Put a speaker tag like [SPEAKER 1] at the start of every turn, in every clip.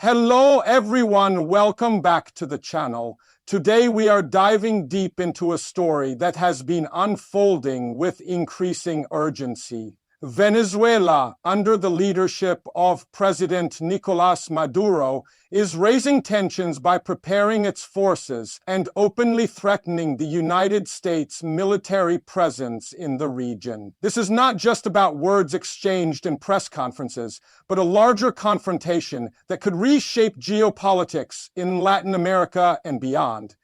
[SPEAKER 1] Hello everyone, welcome back to the channel. Today we are diving deep into a story that has been unfolding with increasing urgency. Venezuela, under the leadership of President Nicolás Maduro, is raising tensions by preparing its forces and openly threatening the United States military presence in the region. This is not just about words exchanged in press conferences, but a larger confrontation that could reshape geopolitics in Latin America and beyond.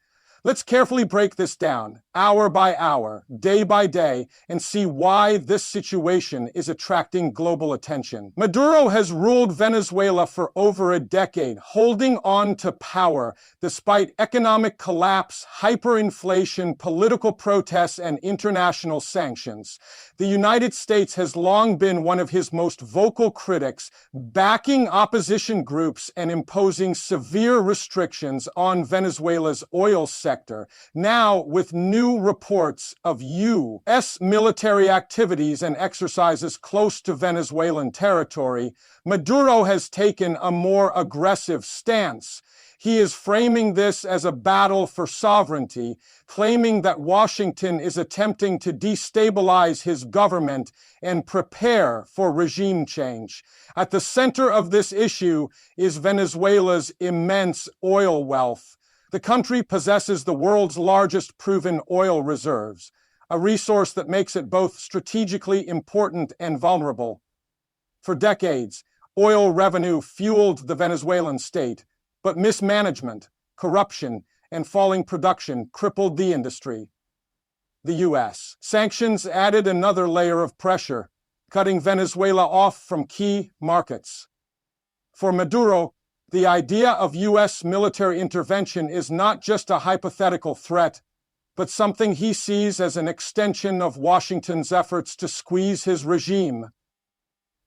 [SPEAKER 1] Let's carefully break this down, hour by hour, day by day, and see why this situation is attracting global attention. Maduro has ruled Venezuela for over a decade, holding on to power despite economic collapse, hyperinflation, political protests, and international sanctions. The United States has long been one of his most vocal critics, backing opposition groups and imposing severe restrictions on Venezuela's oil sector. Now, with new reports of U.S. military activities and exercises close to Venezuelan territory, Maduro has taken a more aggressive stance. He is framing this as a battle for sovereignty, claiming that Washington is attempting to destabilize his government and prepare for regime change. At the center of this issue is Venezuela's immense oil wealth. The country possesses the world's largest proven oil reserves, a resource that makes it both strategically important and vulnerable. For decades, oil revenue fueled the Venezuelan state, but mismanagement, corruption, and falling production crippled the industry. The U.S. sanctions added another layer of pressure, cutting Venezuela off from key markets. For Maduro, the idea of U.S. military intervention is not just a hypothetical threat, but something he sees as an extension of Washington's efforts to squeeze his regime.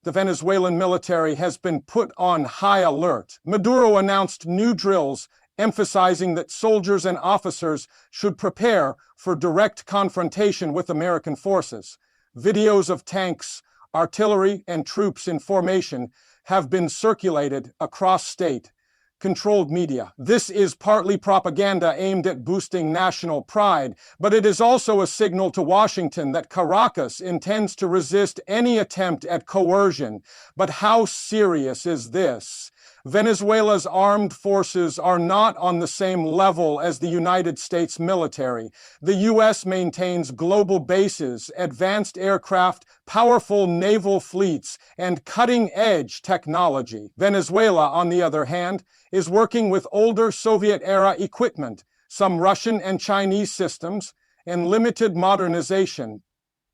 [SPEAKER 1] The Venezuelan military has been put on high alert. Maduro announced new drills, emphasizing that soldiers and officers should prepare for direct confrontation with American forces. Videos of tanks, artillery, and troops in formation have been circulated across state-controlled media. This is partly propaganda aimed at boosting national pride, but it is also a signal to Washington that Caracas intends to resist any attempt at coercion. But how serious is this? Venezuela's armed forces are not on the same level as the United States military. The U.S. maintains global bases, advanced aircraft, powerful naval fleets, and cutting-edge technology. Venezuela, on the other hand, is working with older Soviet-era equipment, some Russian and Chinese systems, and limited modernization.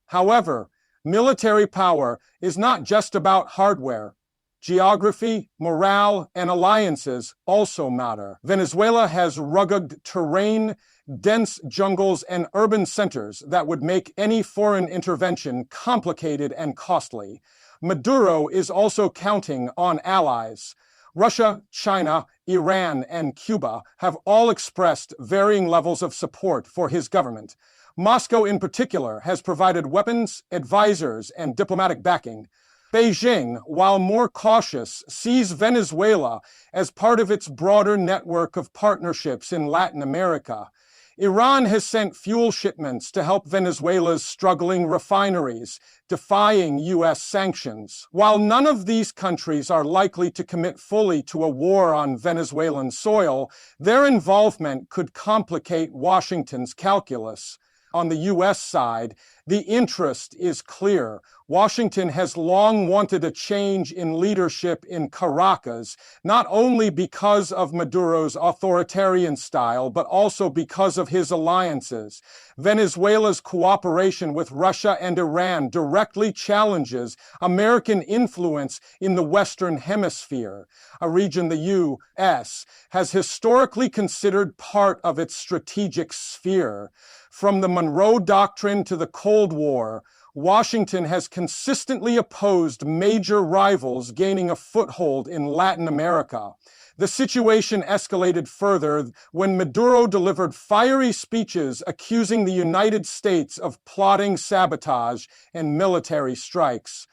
[SPEAKER 1] However, military power is not just about hardware. Geography, morale, and alliances also matter. Venezuela has rugged terrain, dense jungles, and urban centers that would make any foreign intervention complicated and costly. Maduro is also counting on allies. Russia, China, Iran, and Cuba have all expressed varying levels of support for his government. Moscow, in particular, has provided weapons, advisors, and diplomatic backing. Beijing, while more cautious, sees Venezuela as part of its broader network of partnerships in Latin America. Iran has sent fuel shipments to help Venezuela's struggling refineries, defying U.S. sanctions. While none of these countries are likely to commit fully to a war on Venezuelan soil, their involvement could complicate Washington's calculus. On the U.S. side, the interest is clear. Washington has long wanted a change in leadership in Caracas, not only because of Maduro's authoritarian style, but also because of his alliances. Venezuela's cooperation with Russia and Iran directly challenges American influence in the Western Hemisphere, a region the U.S. has historically considered part of its strategic sphere. From the Monroe Doctrine to the Cold War, Washington has consistently opposed major rivals gaining a foothold in Latin America. The situation escalated further when Maduro delivered fiery speeches accusing the United States of plotting sabotage and military strikes.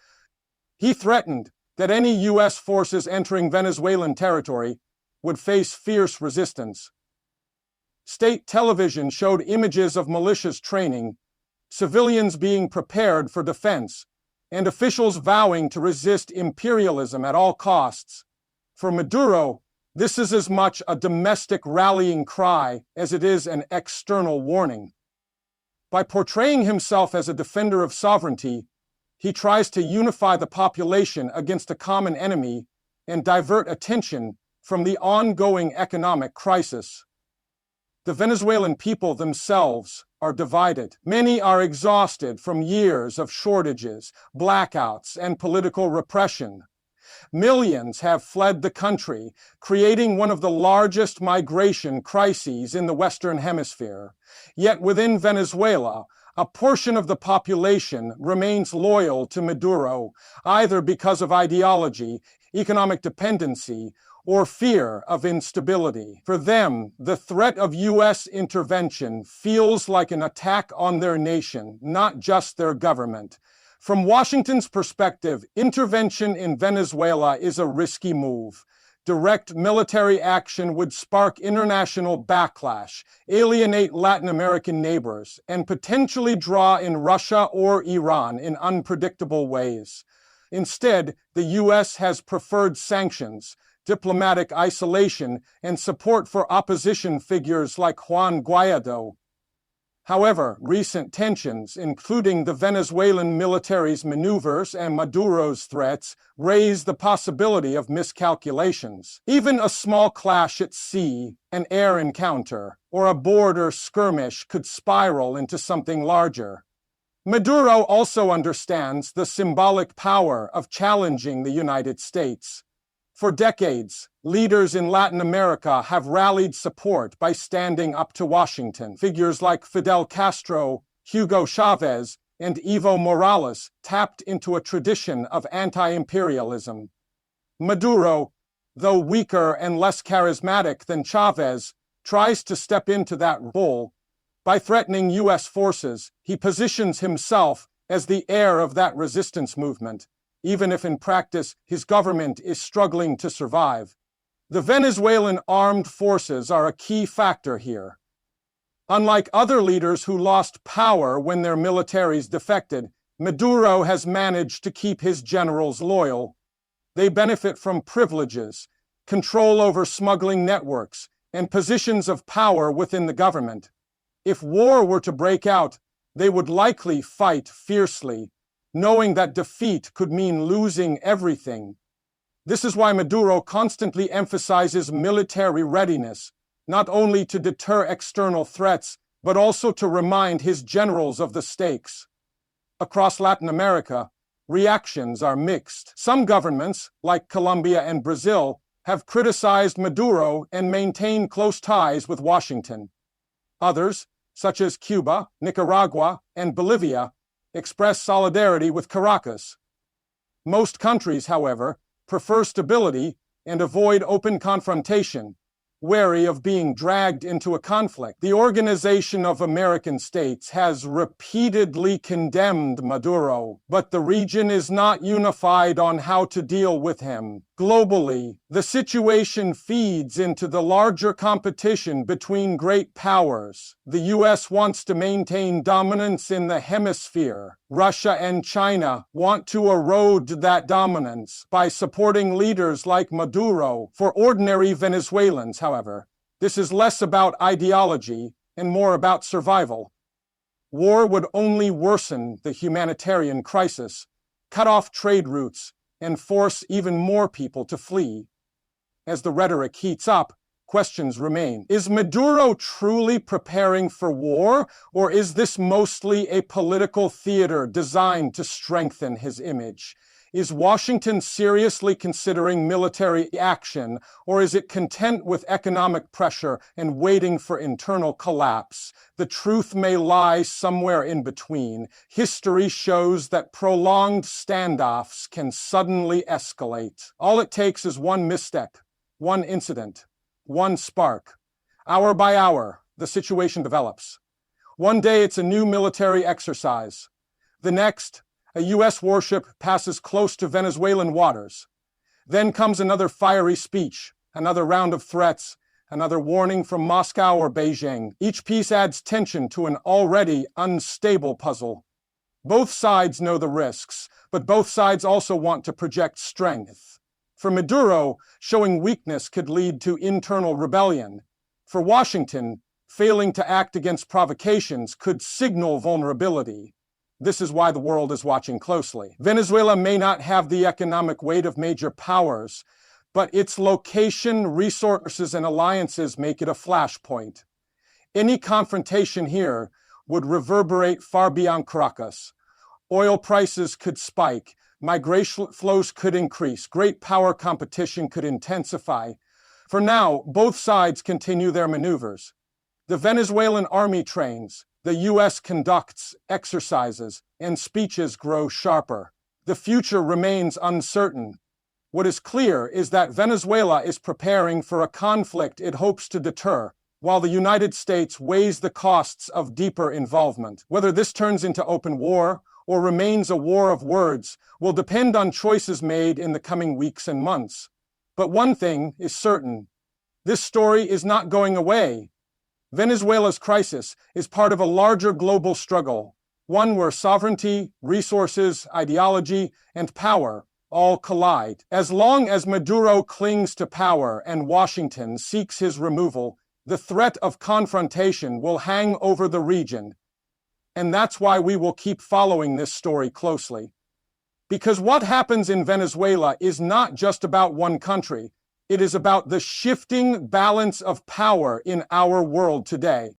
[SPEAKER 1] He threatened that any U.S. forces entering Venezuelan territory would face fierce resistance. State television showed images of militias training, civilians being prepared for defense, and officials vowing to resist imperialism at all costs. For Maduro, this is as much a domestic rallying cry as it is an external warning. By portraying himself as a defender of sovereignty, he tries to unify the population against a common enemy and divert attention from the ongoing economic crisis. The Venezuelan people themselves are divided. Many are exhausted from years of shortages, blackouts, and political repression. Millions have fled the country, creating one of the largest migration crises in the Western Hemisphere. Yet within Venezuela, a portion of the population remains loyal to Maduro, either because of ideology, economic dependency, or fear of instability. For them, the threat of U.S. intervention feels like an attack on their nation, not just their government. From Washington's perspective, intervention in Venezuela is a risky move. Direct military action would spark international backlash, alienate Latin American neighbors, and potentially draw in Russia or Iran in unpredictable ways. Instead, the U.S. has preferred sanctions, diplomatic isolation, and support for opposition figures like Juan Guaido. However, recent tensions, including the Venezuelan military's maneuvers and Maduro's threats, raise the possibility of miscalculations. Even a small clash at sea, an air encounter, or a border skirmish could spiral into something larger. Maduro also understands the symbolic power of challenging the United States. For decades, leaders in Latin America have rallied support by standing up to Washington. Figures like Fidel Castro, Hugo Chavez, and Evo Morales tapped into a tradition of anti-imperialism. Maduro, though weaker and less charismatic than Chavez, tries to step into that role. By threatening U.S. forces, he positions himself as the heir of that resistance movement, even if in practice his government is struggling to survive. The Venezuelan armed forces are a key factor here. Unlike other leaders who lost power when their militaries defected, Maduro has managed to keep his generals loyal. They benefit from privileges, control over smuggling networks, and positions of power within the government. If war were to break out, they would likely fight fiercely, knowing that defeat could mean losing everything. This is why Maduro constantly emphasizes military readiness, not only to deter external threats, but also to remind his generals of the stakes. Across Latin America, reactions are mixed. Some governments, like Colombia and Brazil, have criticized Maduro and maintained close ties with Washington. Others, such as Cuba, Nicaragua, and Bolivia, express solidarity with Caracas. Most countries, however, prefer stability and avoid open confrontation, wary of being dragged into a conflict. The Organization of American States has repeatedly condemned Maduro, but the region is not unified on how to deal with him. Globally, the situation feeds into the larger competition between great powers. The U.S. wants to maintain dominance in the hemisphere. Russia and China want to erode that dominance by supporting leaders like Maduro. For ordinary Venezuelans, however, this is less about ideology and more about survival. War would only worsen the humanitarian crisis, cut off trade routes, and force even more people to flee. As the rhetoric heats up, questions remain. Is Maduro truly preparing for war, or is this mostly a political theater designed to strengthen his image? Is Washington seriously considering military action, or is it content with economic pressure and waiting for internal collapse? The truth may lie somewhere in between. History shows that prolonged standoffs can suddenly escalate. All it takes is one misstep, one incident, one spark. Hour by hour, the situation develops. One day it's a new military exercise. The next, a U.S. warship passes close to Venezuelan waters. Then comes another fiery speech, another round of threats, another warning from Moscow or Beijing. Each piece adds tension to an already unstable puzzle. Both sides know the risks, but both sides also want to project strength. For Maduro, showing weakness could lead to internal rebellion. For Washington, failing to act against provocations could signal vulnerability. This is why the world is watching closely. Venezuela may not have the economic weight of major powers, but its location, resources, and alliances make it a flashpoint. Any confrontation here would reverberate far beyond Caracas. Oil prices could spike, migration flows could increase, great power competition could intensify. For now, both sides continue their maneuvers. The Venezuelan army trains, the U.S. conducts exercises, and speeches grow sharper. The future remains uncertain. What is clear is that Venezuela is preparing for a conflict it hopes to deter, while the United States weighs the costs of deeper involvement. Whether this turns into open war or remains a war of words will depend on choices made in the coming weeks and months. But one thing is certain: this story is not going away. Venezuela's crisis is part of a larger global struggle, one where sovereignty, resources, ideology, and power all collide. As long as Maduro clings to power and Washington seeks his removal, the threat of confrontation will hang over the region. And that's why we will keep following this story closely. Because what happens in Venezuela is not just about one country. It is about the shifting balance of power in our world today.